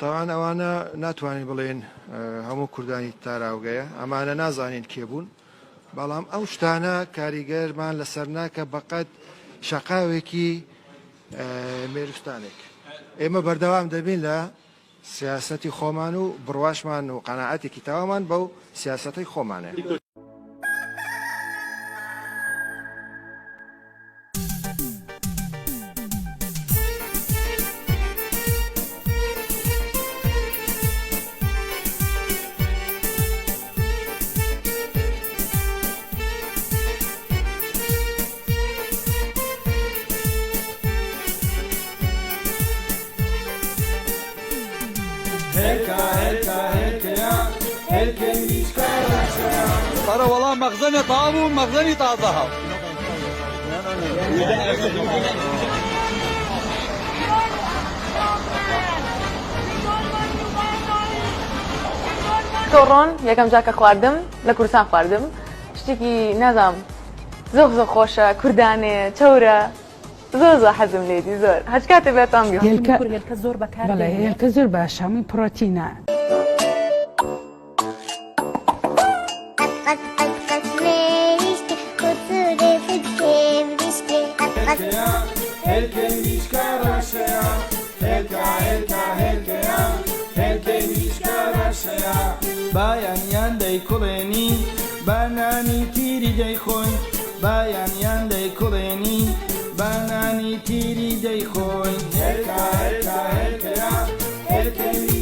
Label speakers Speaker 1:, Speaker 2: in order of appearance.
Speaker 1: تاوان ئەوانە ناتوانین بڵێن هەموو کوردانی تاراوگەیە ئەمانە نازانین کێبوون بەڵام ئەو شتانە کاریگەرمان لەسەر ناکە بەقەت شەقاوێکی مێروستانێک ئێمە بەردەوام دەبین لە سیاسەتی خۆمان و بڕواشمان و قەناعەتێکی تاوامان بەو سیاسەتەی خۆمانە.
Speaker 2: ترى والله مخزني طاب ومخزني طازها
Speaker 3: تۆڕۆن یەکەم جاکە خواردم لە کوردستان خواردم شتێکی نازام زۆر خۆشە کوردانێ چەورە زۆر حەزم لێدی زۆر هەچ کاتێ بێتام
Speaker 4: هێلکە زۆر بەکار هێلکە زۆر باشە هەمووی پرۆتینە.
Speaker 5: بایانیان دەیکوڵێنی بانانی تیری دەیخۆین بایانیان دەیکوڵێنی بانانی تیری دەیخۆین هێلکە هێلکە هێلکەیە هێلکەی